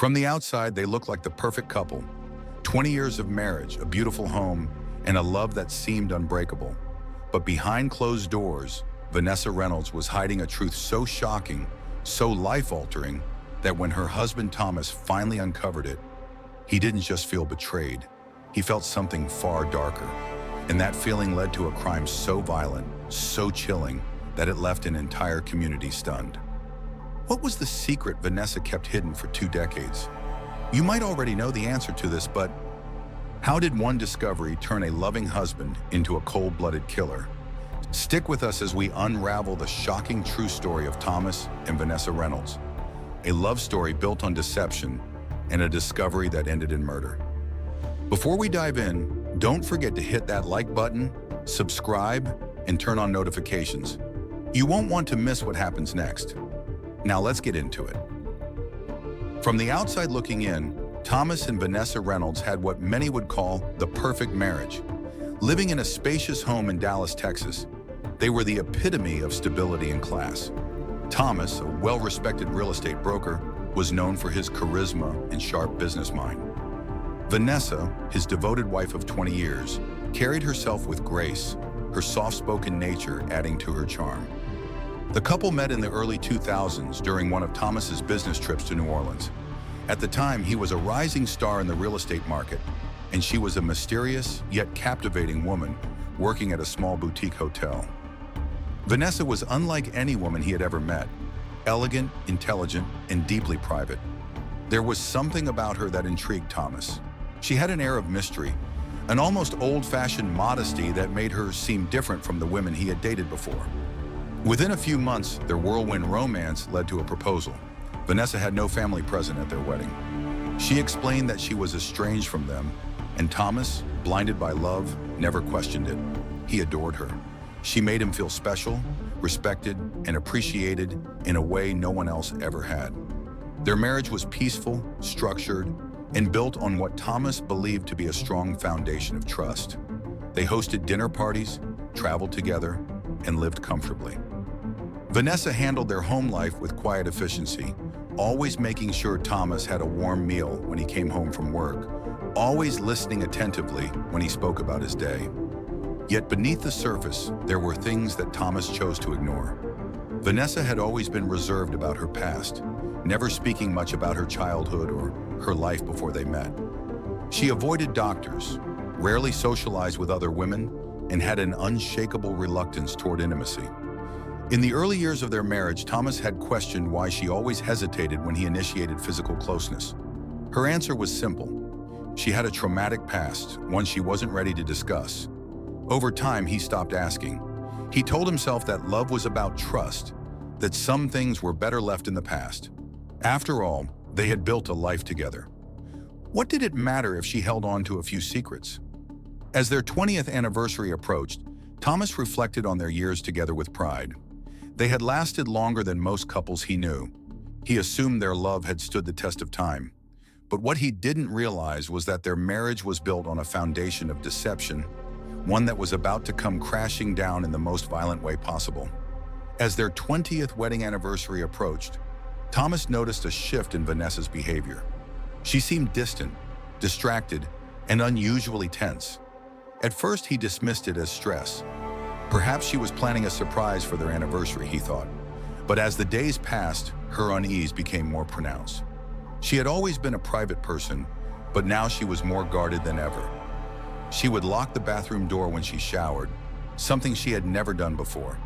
From the outside, they looked like the perfect couple. 20 years of marriage, a beautiful home, and a love that seemed unbreakable. But behind closed doors, Vanessa Reynolds was hiding a truth so shocking, so life-altering, that when her husband Thomas finally uncovered it, he didn't just feel betrayed. He felt something far darker. And that feeling led to a crime so violent, so chilling, that it left an entire community stunned. What was the secret Vanessa kept hidden for 2 decades? You might already know the answer to this, but how did one discovery turn a loving husband into a cold-blooded killer? Stick with us as we unravel the shocking true story of Thomas and Vanessa Reynolds, a love story built on deception and a discovery that ended in murder. Before we dive in, don't forget to hit that like button, subscribe, and turn on notifications. You won't want to miss what happens next. Now let's get into it. From the outside looking in, Thomas and Vanessa Reynolds had what many would call the perfect marriage. Living in a spacious home in Dallas, Texas, they were the epitome of stability and class. Thomas, a well-respected real estate broker, was known for his charisma and sharp business mind. Vanessa, his devoted wife of 20 years, carried herself with grace, her soft-spoken nature adding to her charm. The couple met in the early 2000s during one of Thomas's business trips to New Orleans. At the time, he was a rising star in the real estate market, and she was a mysterious yet captivating woman working at a small boutique hotel. Vanessa was unlike any woman he had ever met, elegant, intelligent, and deeply private. There was something about her that intrigued Thomas. She had an air of mystery, an almost old-fashioned modesty that made her seem different from the women he had dated before. Within a few months, their whirlwind romance led to a proposal. Vanessa had no family present at their wedding. She explained that she was estranged from them, and Thomas, blinded by love, never questioned it. He adored her. She made him feel special, respected, and appreciated in a way no one else ever had. Their marriage was peaceful, structured, and built on what Thomas believed to be a strong foundation of trust. They hosted dinner parties, traveled together, and lived comfortably. Vanessa handled their home life with quiet efficiency, always making sure Thomas had a warm meal when he came home from work, always listening attentively when he spoke about his day. Yet beneath the surface, there were things that Thomas chose to ignore. Vanessa had always been reserved about her past, never speaking much about her childhood or her life before they met. She avoided doctors, rarely socialized with other women, and had an unshakable reluctance toward intimacy. In the early years of their marriage, Thomas had questioned why she always hesitated when he initiated physical closeness. Her answer was simple. She had a traumatic past, one she wasn't ready to discuss. Over time, he stopped asking. He told himself that love was about trust, that some things were better left in the past. After all, they had built a life together. What did it matter if she held on to a few secrets? As their 20th anniversary approached, Thomas reflected on their years together with pride. They had lasted longer than most couples he knew. He assumed their love had stood the test of time. But what he didn't realize was that their marriage was built on a foundation of deception, one that was about to come crashing down in the most violent way possible. As their 20th wedding anniversary approached, Thomas noticed a shift in Vanessa's behavior. She seemed distant, distracted, and unusually tense. At first, he dismissed it as stress. Perhaps she was planning a surprise for their anniversary, he thought. But as the days passed, her unease became more pronounced. She had always been a private person, but now she was more guarded than ever. She would lock the bathroom door when she showered, something she had never done before.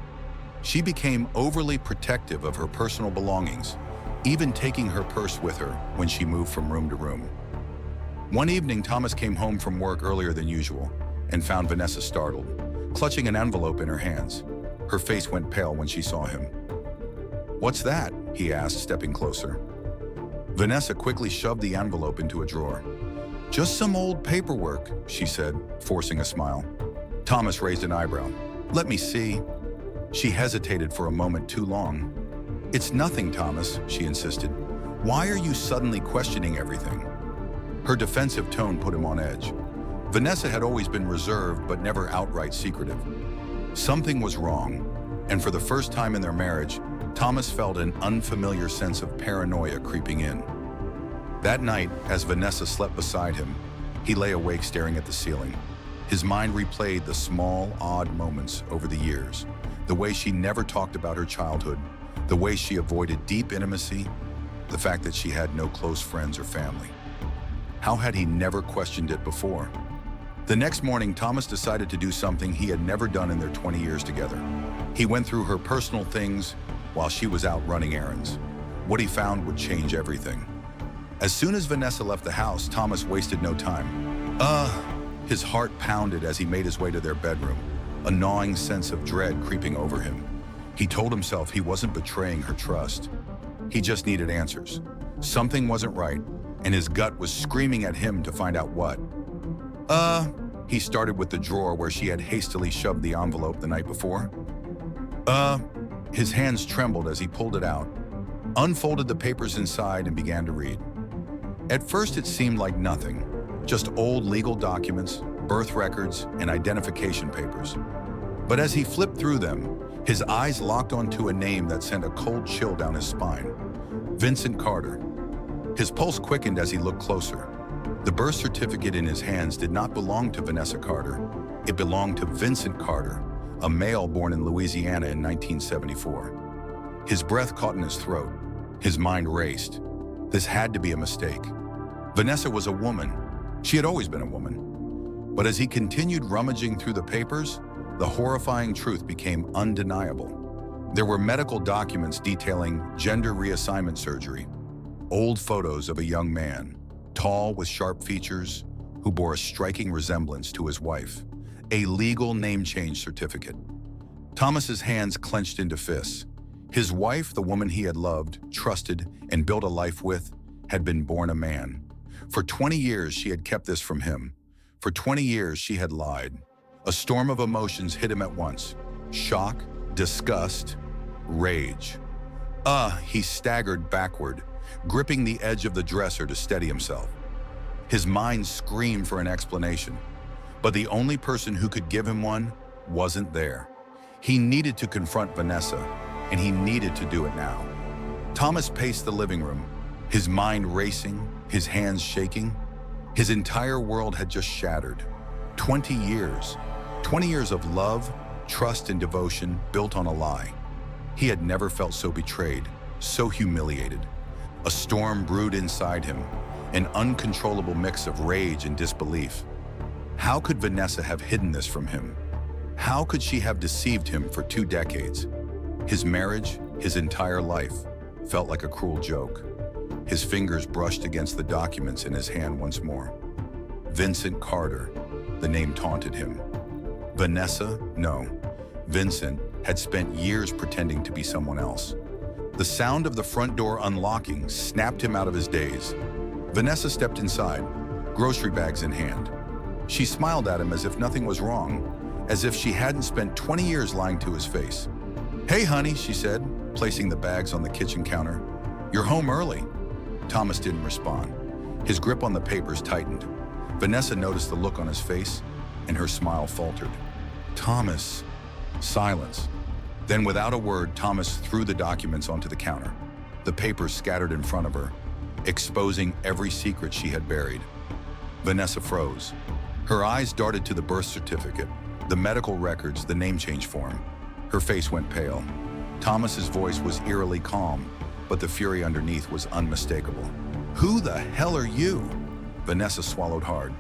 She became overly protective of her personal belongings, even taking her purse with her when she moved from room to room. One evening, Thomas came home from work earlier than usual and found Vanessa startled, clutching an envelope in her hands. Her face went pale when she saw him. "What's that?" he asked, stepping closer. Vanessa quickly shoved the envelope into a drawer. "Just some old paperwork," she said, forcing a smile. Thomas raised an eyebrow. "Let me see." She hesitated for a moment too long. "It's nothing, Thomas," she insisted. "Why are you suddenly questioning everything?" Her defensive tone put him on edge. Vanessa had always been reserved but never outright secretive. Something was wrong, and for the first time in their marriage, Thomas felt an unfamiliar sense of paranoia creeping in. That night, as Vanessa slept beside him, he lay awake staring at the ceiling. His mind replayed the small, odd moments over the years, the way she never talked about her childhood, the way she avoided deep intimacy, the fact that she had no close friends or family. How had he never questioned it before? The next morning, Thomas decided to do something he had never done in their 20 years together. He went through her personal things while she was out running errands. What he found would change everything. As soon as Vanessa left the house, Thomas wasted no time. His heart pounded as he made his way to their bedroom, a gnawing sense of dread creeping over him. He told himself he wasn't betraying her trust. He just needed answers. Something wasn't right, and his gut was screaming at him to find out what. He started with the drawer where she had hastily shoved the envelope the night before. His hands trembled as he pulled it out, unfolded the papers inside, and began to read. At first, it seemed like nothing, just old legal documents, birth records, and identification papers. But as he flipped through them, his eyes locked onto a name that sent a cold chill down his spine. Vincent Carter. His pulse quickened as he looked closer. The birth certificate in his hands did not belong to Vanessa Carter. It belonged to Vincent Carter, a male born in Louisiana in 1974. His breath caught in his throat. His mind raced. This had to be a mistake. Vanessa was a woman. She had always been a woman. But as he continued rummaging through the papers, the horrifying truth became undeniable. There were medical documents detailing gender reassignment surgery, old photos of a young man, tall with sharp features, who bore a striking resemblance to his wife, a legal name change certificate. Thomas's hands clenched into fists. His wife, the woman he had loved, trusted, and built a life with, had been born a man. For 20 years, she had kept this from him. For 20 years, she had lied. A storm of emotions hit him at once. Shock, disgust, rage. He staggered backward, gripping the edge of the dresser to steady himself. His mind screamed for an explanation, but the only person who could give him one wasn't there. He needed to confront Vanessa, and he needed to do it now. Thomas paced the living room, his mind racing, his hands shaking. His entire world had just shattered. 20 years. 20 years of love, trust, and devotion built on a lie. He had never felt so betrayed, so humiliated. A storm brewed inside him, an uncontrollable mix of rage and disbelief. How could Vanessa have hidden this from him? How could she have deceived him for 2 decades? His marriage, his entire life, felt like a cruel joke. His fingers brushed against the documents in his hand once more. Vincent Carter, the name taunted him. Vanessa? No. Vincent had spent years pretending to be someone else. The sound of the front door unlocking snapped him out of his daze. Vanessa stepped inside, grocery bags in hand. She smiled at him as if nothing was wrong, as if she hadn't spent 20 years lying to his face. "Hey, honey," she said, placing the bags on the kitchen counter. "You're home early." Thomas didn't respond. His grip on the papers tightened. Vanessa noticed the look on his face, and her smile faltered. "Thomas." Silence. Then, without a word, Thomas threw the documents onto the counter. The papers scattered in front of her, exposing every secret she had buried. Vanessa froze. Her eyes darted to the birth certificate, the medical records, the name change form. Her face went pale. Thomas's voice was eerily calm, but the fury underneath was unmistakable. "Who the hell are you?" Vanessa swallowed hard.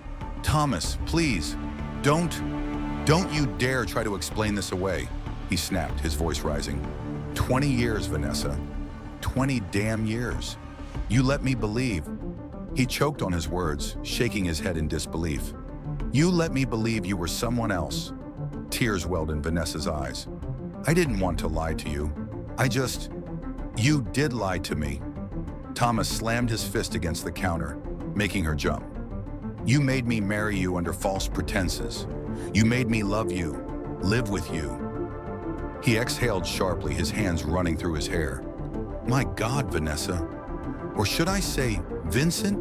"Thomas, please, don't you dare try to explain this away," he snapped, his voice rising. 20 years, Vanessa. 20 damn years. You let me believe. He choked on his words, shaking his head in disbelief. "You let me believe you were someone else." Tears welled in Vanessa's eyes. "I didn't want to lie to you. You did lie to me." Thomas slammed his fist against the counter, making her jump. "You made me marry you under false pretenses. You made me love you, live with you." He exhaled sharply, his hands running through his hair. "My God, Vanessa. Or should I say, Vincent?"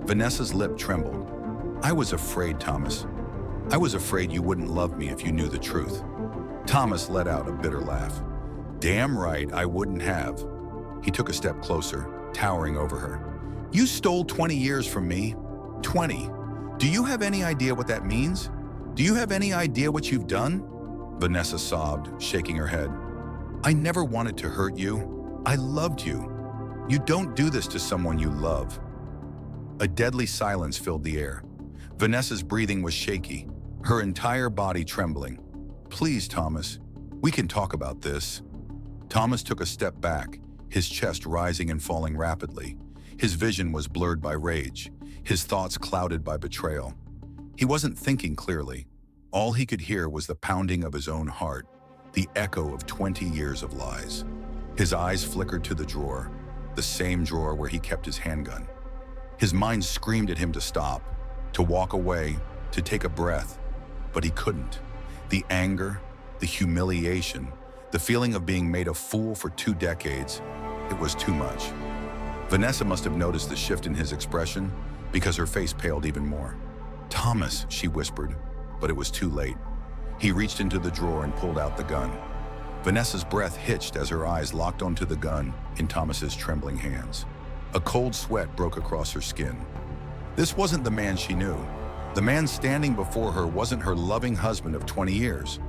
Vanessa's lip trembled. "I was afraid, Thomas. I was afraid you wouldn't love me if you knew the truth." Thomas let out a bitter laugh. "Damn right I wouldn't have." He took a step closer, towering over her. You stole 20 years from me. 20. Do you have any idea what that means? Do you have any idea what you've done? Vanessa sobbed, shaking her head. I never wanted to hurt you. I loved you. You don't do this to someone you love. A deadly silence filled the air. Vanessa's breathing was shaky, her entire body trembling. Please, Thomas, we can talk about this. Thomas took a step back, his chest rising and falling rapidly. His vision was blurred by rage, his thoughts clouded by betrayal. He wasn't thinking clearly. All he could hear was the pounding of his own heart, the echo of 20 years of lies. His eyes flickered to the drawer, the same drawer where he kept his handgun. His mind screamed at him to stop, to walk away, to take a breath, but he couldn't. The anger, the humiliation, the feeling of being made a fool for 2 decades, it was too much. Vanessa must have noticed the shift in his expression because her face paled even more. Thomas, she whispered, but it was too late. He reached into the drawer and pulled out the gun. Vanessa's breath hitched as her eyes locked onto the gun in Thomas's trembling hands. A cold sweat broke across her skin. This wasn't the man she knew. The man standing before her wasn't her loving husband of 20 years.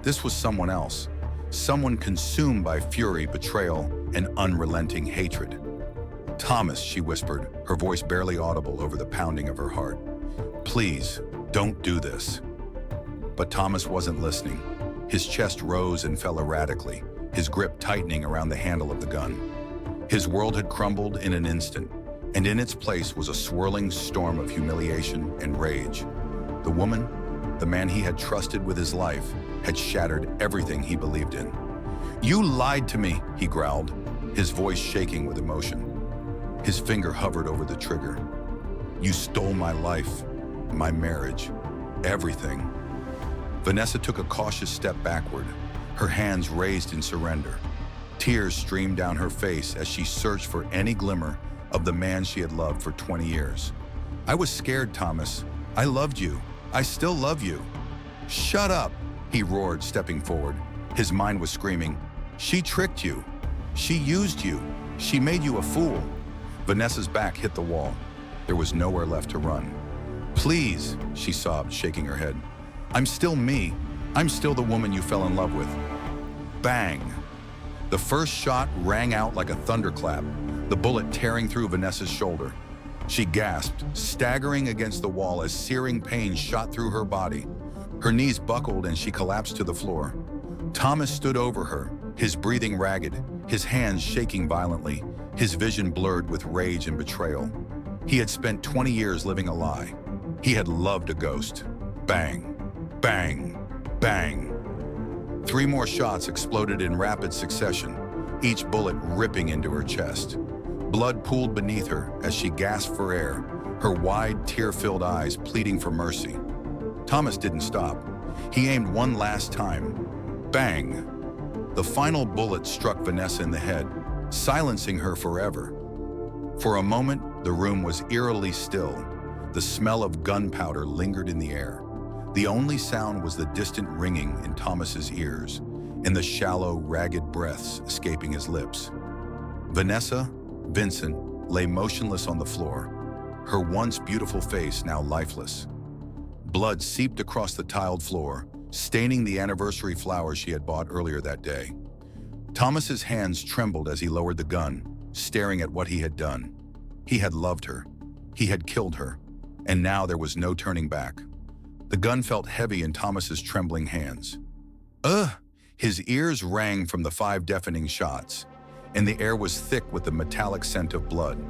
This was someone else, someone consumed by fury, betrayal, and unrelenting hatred. Thomas, she whispered, her voice barely audible over the pounding of her heart. Please, don't do this. But Thomas wasn't listening. His chest rose and fell erratically, his grip tightening around the handle of the gun. His world had crumbled in an instant, and in its place was a swirling storm of humiliation and rage. The woman, the man he had trusted with his life, had shattered everything he believed in. You lied to me, he growled, his voice shaking with emotion. His finger hovered over the trigger. You stole my life, my marriage, everything. Vanessa took a cautious step backward, her hands raised in surrender. Tears streamed down her face as she searched for any glimmer of the man she had loved for 20 years. I was scared, Thomas. I loved you. I still love you. Shut up, he roared, stepping forward. His mind was screaming. She tricked you. She used you. She made you a fool. Vanessa's back hit the wall. There was nowhere left to run. Please, she sobbed, shaking her head. I'm still me. I'm still the woman you fell in love with. Bang! The first shot rang out like a thunderclap, the bullet tearing through Vanessa's shoulder. She gasped, staggering against the wall as searing pain shot through her body. Her knees buckled and she collapsed to the floor. Thomas stood over her, his breathing ragged, his hands shaking violently, his vision blurred with rage and betrayal. He had spent 20 years living a lie. He had loved a ghost. Bang, bang, bang. 3 more shots exploded in rapid succession, each bullet ripping into her chest. Blood pooled beneath her as she gasped for air, her wide, tear-filled eyes pleading for mercy. Thomas didn't stop. He aimed one last time. Bang! The final bullet struck Vanessa in the head, silencing her forever. For a moment, the room was eerily still. The smell of gunpowder lingered in the air. The only sound was the distant ringing in Thomas's ears and the shallow, ragged breaths escaping his lips. Vanessa, Vincent, lay motionless on the floor, her once beautiful face now lifeless. Blood seeped across the tiled floor, staining the anniversary flowers she had bought earlier that day. Thomas's hands trembled as he lowered the gun, staring at what he had done. He had loved her. He had killed her. And now there was no turning back. The gun felt heavy in Thomas's trembling hands. Ugh! His ears rang from the 5 deafening shots, and the air was thick with the metallic scent of blood.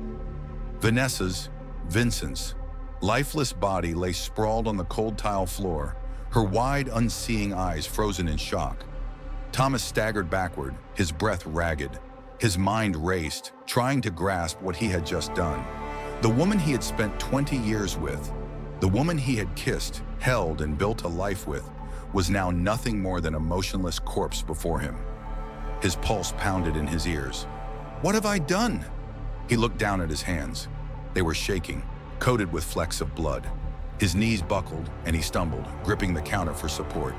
Vanessa's, Vincent's, lifeless body lay sprawled on the cold tile floor, her wide, unseeing eyes frozen in shock. Thomas staggered backward, his breath ragged. His mind raced, trying to grasp what he had just done. The woman he had spent 20 years with, the woman he had kissed, held, and built a life with, was now nothing more than a motionless corpse before him. His pulse pounded in his ears. What have I done? He looked down at his hands. They were shaking, coated with flecks of blood. His knees buckled, and he stumbled, gripping the counter for support.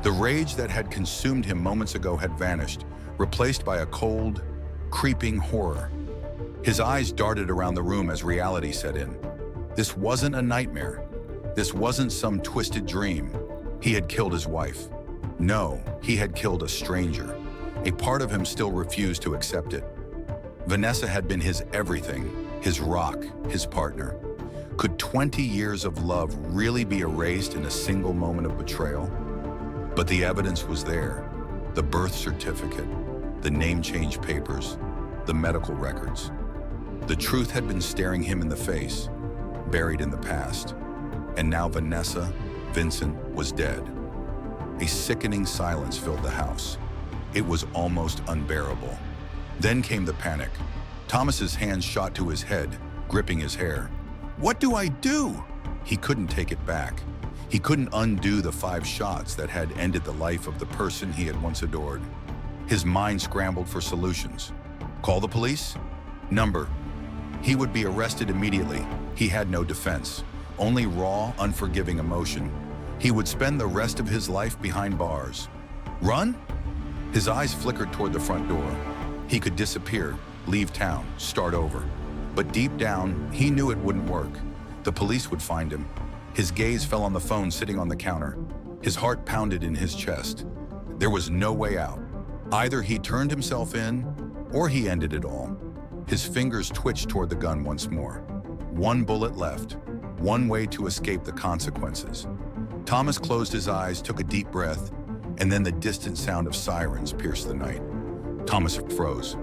The rage that had consumed him moments ago had vanished, replaced by a cold, creeping horror. His eyes darted around the room as reality set in. This wasn't a nightmare. This wasn't some twisted dream. He had killed his wife. No, he had killed a stranger. A part of him still refused to accept it. Vanessa had been his everything, his rock, his partner. Could 20 years of love really be erased in a single moment of betrayal? But the evidence was there. The birth certificate, the name change papers, the medical records. The truth had been staring him in the face, buried in the past. And now Vanessa, Vincent, was dead. A sickening silence filled the house. It was almost unbearable. Then came the panic. Thomas's hands shot to his head, gripping his hair. What do I do? He couldn't take it back. He couldn't undo the 5 shots that had ended the life of the person he had once adored. His mind scrambled for solutions. Call the police? Number. He would be arrested immediately. He had no defense, only raw, unforgiving emotion. He would spend the rest of his life behind bars. Run? His eyes flickered toward the front door. He could disappear, leave town, start over. But deep down, he knew it wouldn't work. The police would find him. His gaze fell on the phone sitting on the counter. His heart pounded in his chest. There was no way out. Either he turned himself in, or he ended it all. His fingers twitched toward the gun once more. One bullet left, one way to escape the consequences. Thomas closed his eyes, took a deep breath, and then the distant sound of sirens pierced the night. Thomas froze.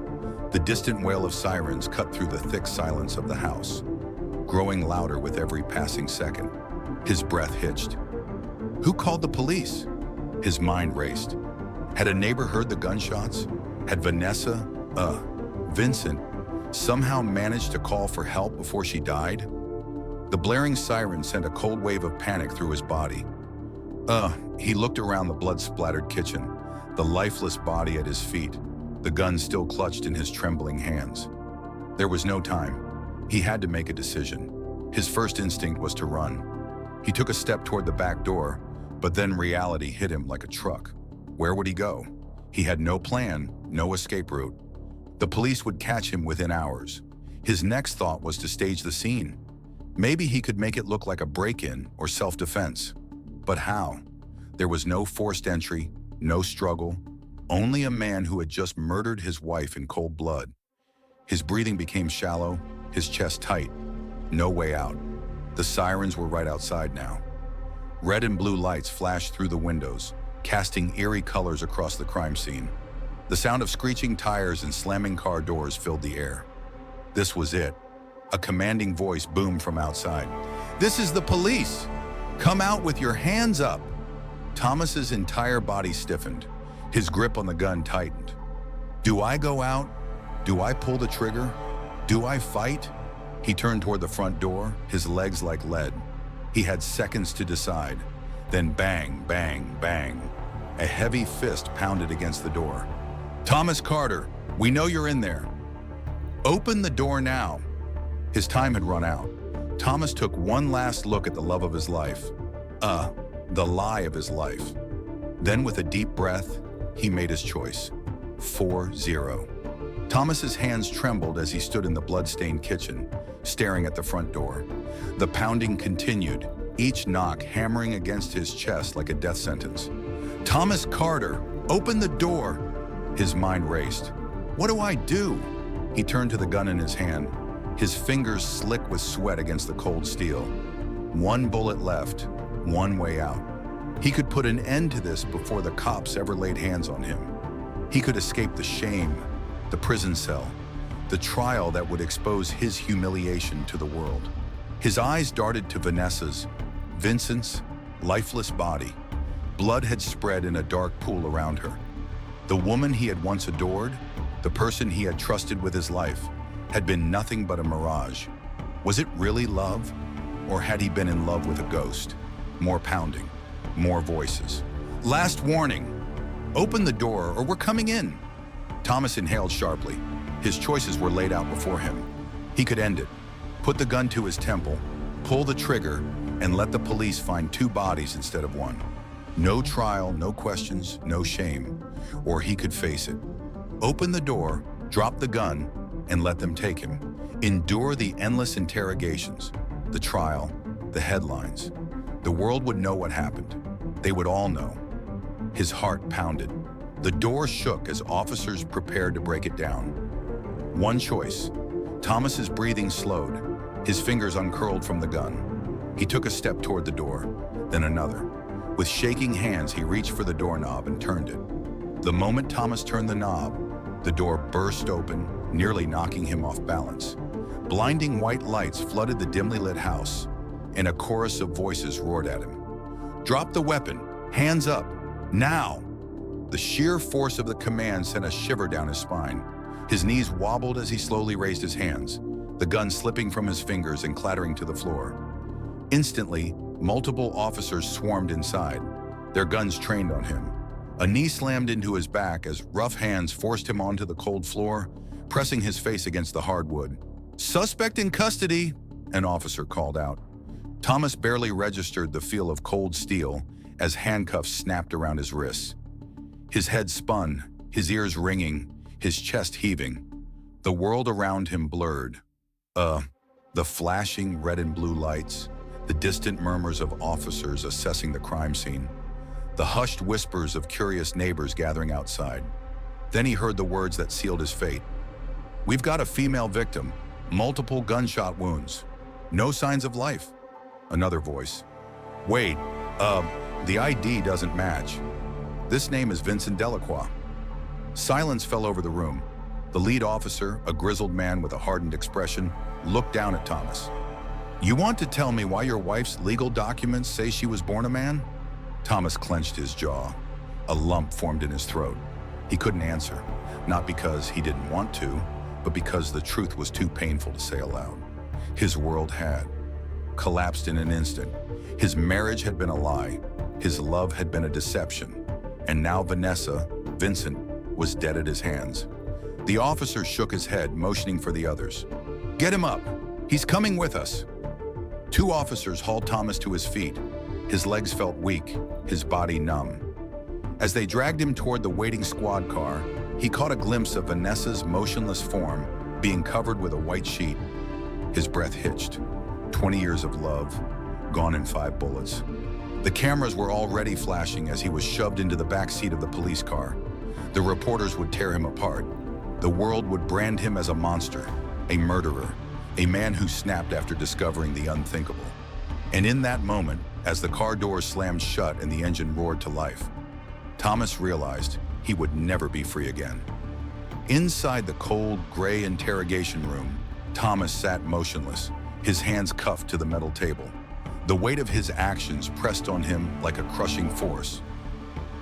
The distant wail of sirens cut through the thick silence of the house, growing louder with every passing second. His breath hitched. Who called the police? His mind raced. Had a neighbor heard the gunshots? Had Vincent, somehow managed to call for help before she died? The blaring siren sent a cold wave of panic through his body. He looked around the blood-splattered kitchen, the lifeless body at his feet, the gun still clutched in his trembling hands. There was no time. He had to make a decision. His first instinct was to run. He took a step toward the back door, but then reality hit him like a truck. Where would he go? He had no plan, no escape route. The police would catch him within hours. His next thought was to stage the scene. Maybe he could make it look like a break-in or self-defense. But how? There was no forced entry, no struggle, only a man who had just murdered his wife in cold blood. His breathing became shallow, his chest tight. No way out. The sirens were right outside now. Red and blue lights flashed through the windows, casting eerie colors across the crime scene. The sound of screeching tires and slamming car doors filled the air. This was it. A commanding voice boomed from outside. "This is the police! Come out with your hands up!" Thomas's entire body stiffened. His grip on the gun tightened. Do I go out? Do I pull the trigger? Do I fight? He turned toward the front door, his legs like lead. He had seconds to decide. Then bang, bang, bang. A heavy fist pounded against the door. "Thomas Carter, we know you're in there. Open the door now." His time had run out. Thomas took one last look at the love of his life. The lie of his life. Then with a deep breath, he made his choice. 4-0. Thomas's hands trembled as he stood in the blood-stained kitchen, staring at the front door. The pounding continued, each knock hammering against his chest like a death sentence. "Thomas Carter, open the door!" His mind raced. What do I do? He turned to the gun in his hand, his fingers slick with sweat against the cold steel. One bullet left, one way out. He could put an end to this before the cops ever laid hands on him. He could escape the shame, the prison cell, the trial that would expose his humiliation to the world. His eyes darted to Vanessa's, Vincent's, lifeless body. Blood had spread in a dark pool around her. The woman he had once adored, the person he had trusted with his life, had been nothing but a mirage. Was it really love? Or had he been in love with a ghost? More pounding, more voices. "Last warning! Open the door or we're coming in!" Thomas inhaled sharply. His choices were laid out before him. He could end it, put the gun to his temple, pull the trigger, and let the police find 2 bodies instead of 1. No trial, no questions, no shame. Or he could face it. Open the door, drop the gun, and let them take him. Endure the endless interrogations, the trial, the headlines. The world would know what happened. They would all know. His heart pounded. The door shook as officers prepared to break it down. One choice. Thomas's breathing slowed, his fingers uncurled from the gun. He took a step toward the door, then another. With shaking hands, he reached for the doorknob and turned it. The moment Thomas turned the knob, the door burst open, nearly knocking him off balance. Blinding white lights flooded the dimly lit house, and a chorus of voices roared at him. "Drop the weapon! Hands up! Now!" The sheer force of the command sent a shiver down his spine. His knees wobbled as he slowly raised his hands, the gun slipping from his fingers and clattering to the floor. Instantly, multiple officers swarmed inside, their guns trained on him. A knee slammed into his back as rough hands forced him onto the cold floor, pressing his face against the hardwood. "Suspect in custody," an officer called out. Thomas barely registered the feel of cold steel as handcuffs snapped around his wrists. His head spun, his ears ringing, his chest heaving. The world around him blurred. The flashing red and blue lights, the distant murmurs of officers assessing the crime scene, the hushed whispers of curious neighbors gathering outside. Then he heard the words that sealed his fate. "We've got a female victim, multiple gunshot wounds, no signs of life." Another voice. "Wait, the ID doesn't match. This name is Vincent Delacroix." Silence fell over the room. The lead officer, a grizzled man with a hardened expression, looked down at Thomas. "You want to tell me why your wife's legal documents say she was born a man?" Thomas clenched his jaw. A lump formed in his throat. He couldn't answer, not because he didn't want to, but because the truth was too painful to say aloud. His world had collapsed in an instant. His marriage had been a lie. His love had been a deception. And now Vincent, was dead at his hands. The officer shook his head, motioning for the others. "Get him up! He's coming with us!" Two officers hauled Thomas to his feet. His legs felt weak, his body numb. As they dragged him toward the waiting squad car, he caught a glimpse of Vanessa's motionless form being covered with a white sheet. His breath hitched. 20 years of love, gone in 5 bullets. The cameras were already flashing as he was shoved into the back seat of the police car. The reporters would tear him apart. The world would brand him as a monster, a murderer, a man who snapped after discovering the unthinkable. And in that moment, as the car doors slammed shut and the engine roared to life, Thomas realized he would never be free again. Inside the cold, gray interrogation room, Thomas sat motionless, his hands cuffed to the metal table. The weight of his actions pressed on him like a crushing force.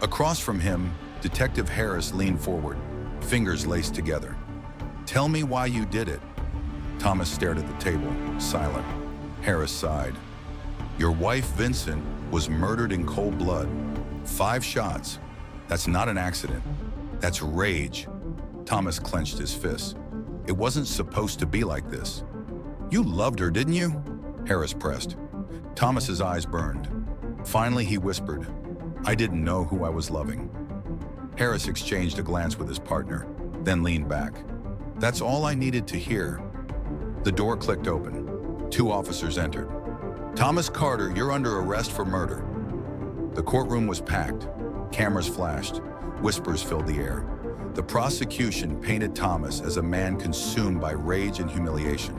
Across from him, Detective Harris leaned forward, fingers laced together. "Tell me why you did it." Thomas stared at the table, silent. Harris sighed. "Your wife, Vincent, was murdered in cold blood. 5 shots. That's not an accident. That's rage." Thomas clenched his fists. "It wasn't supposed to be like this." "You loved her, didn't you?" Harris pressed. Thomas's eyes burned. Finally, he whispered, "I didn't know who I was loving." Harris exchanged a glance with his partner, then leaned back. "That's all I needed to hear." The door clicked open. 2 officers entered. "Thomas Carter, you're under arrest for murder." The courtroom was packed. Cameras flashed. Whispers filled the air. The prosecution painted Thomas as a man consumed by rage and humiliation.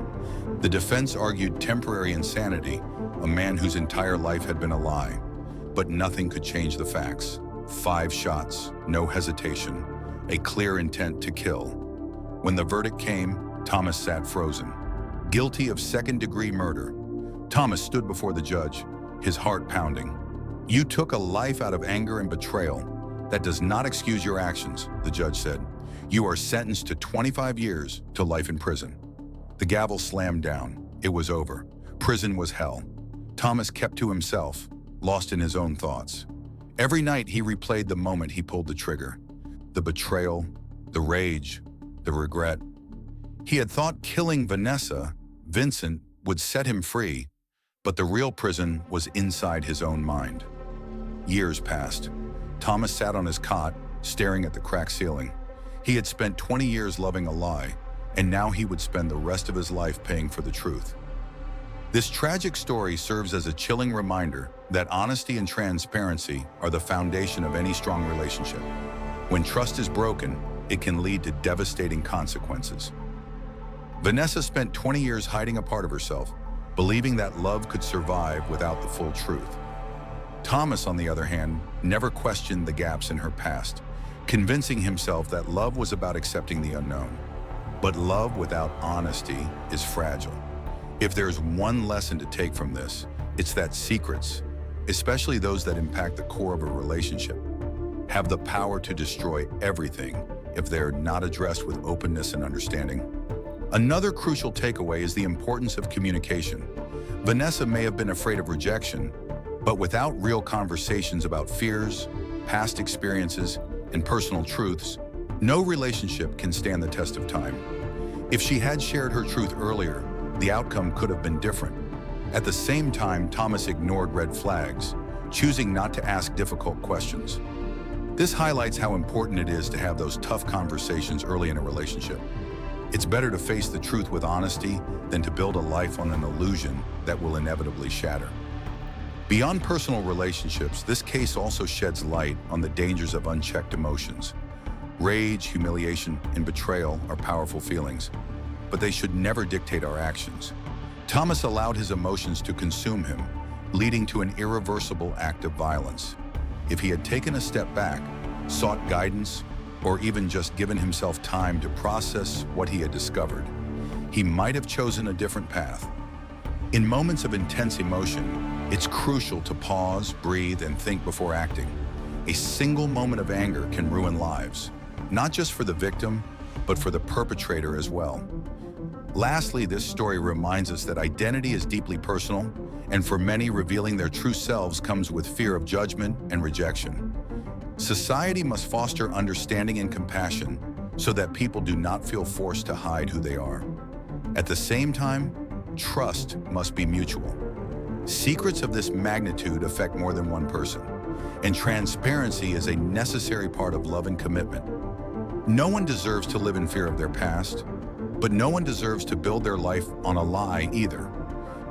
The defense argued temporary insanity, a man whose entire life had been a lie. But nothing could change the facts. 5 shots, no hesitation, a clear intent to kill. When the verdict came, Thomas sat frozen. Guilty of second-degree murder. Thomas stood before the judge, his heart pounding. "You took a life out of anger and betrayal. That does not excuse your actions," the judge said. "You are sentenced to 25 years to life in prison." The gavel slammed down. It was over. Prison was hell. Thomas kept to himself, lost in his own thoughts. Every night he replayed the moment he pulled the trigger. The betrayal, the rage, the regret. He had thought killing Vincent, would set him free, but the real prison was inside his own mind. Years passed. Thomas sat on his cot, staring at the cracked ceiling. He had spent 20 years loving a lie, and now he would spend the rest of his life paying for the truth. This tragic story serves as a chilling reminder that honesty and transparency are the foundation of any strong relationship. When trust is broken, it can lead to devastating consequences. Vanessa spent 20 years hiding a part of herself, believing that love could survive without the full truth. Thomas, on the other hand, never questioned the gaps in her past, convincing himself that love was about accepting the unknown. But love without honesty is fragile. If there's one lesson to take from this, it's that secrets, especially those that impact the core of a relationship, have the power to destroy everything if they're not addressed with openness and understanding. Another crucial takeaway is the importance of communication. Vanessa may have been afraid of rejection, but without real conversations about fears, past experiences, and personal truths, no relationship can stand the test of time. If she had shared her truth earlier, the outcome could have been different. At the same time, Thomas ignored red flags, choosing not to ask difficult questions. This highlights how important it is to have those tough conversations early in a relationship. It's better to face the truth with honesty than to build a life on an illusion that will inevitably shatter. Beyond personal relationships, this case also sheds light on the dangers of unchecked emotions. Rage, humiliation, and betrayal are powerful feelings, but they should never dictate our actions. Thomas allowed his emotions to consume him, leading to an irreversible act of violence. If he had taken a step back, sought guidance, or even just given himself time to process what he had discovered, he might have chosen a different path. In moments of intense emotion, it's crucial to pause, breathe, and think before acting. A single moment of anger can ruin lives, not just for the victim, but for the perpetrator as well. Lastly, this story reminds us that identity is deeply personal, and for many, revealing their true selves comes with fear of judgment and rejection. Society must foster understanding and compassion so that people do not feel forced to hide who they are. At the same time, trust must be mutual. Secrets of this magnitude affect more than one person, and transparency is a necessary part of love and commitment. No one deserves to live in fear of their past, but no one deserves to build their life on a lie either.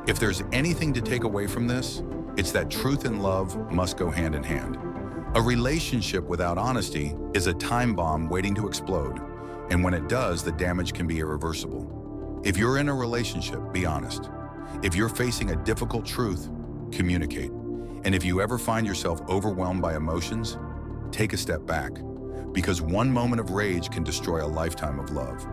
If there's anything to take away from this, it's that truth and love must go hand in hand. A relationship without honesty is a time bomb waiting to explode, and when it does, the damage can be irreversible. If you're in a relationship, be honest. If you're facing a difficult truth, communicate. And if you ever find yourself overwhelmed by emotions, take a step back, because one moment of rage can destroy a lifetime of love.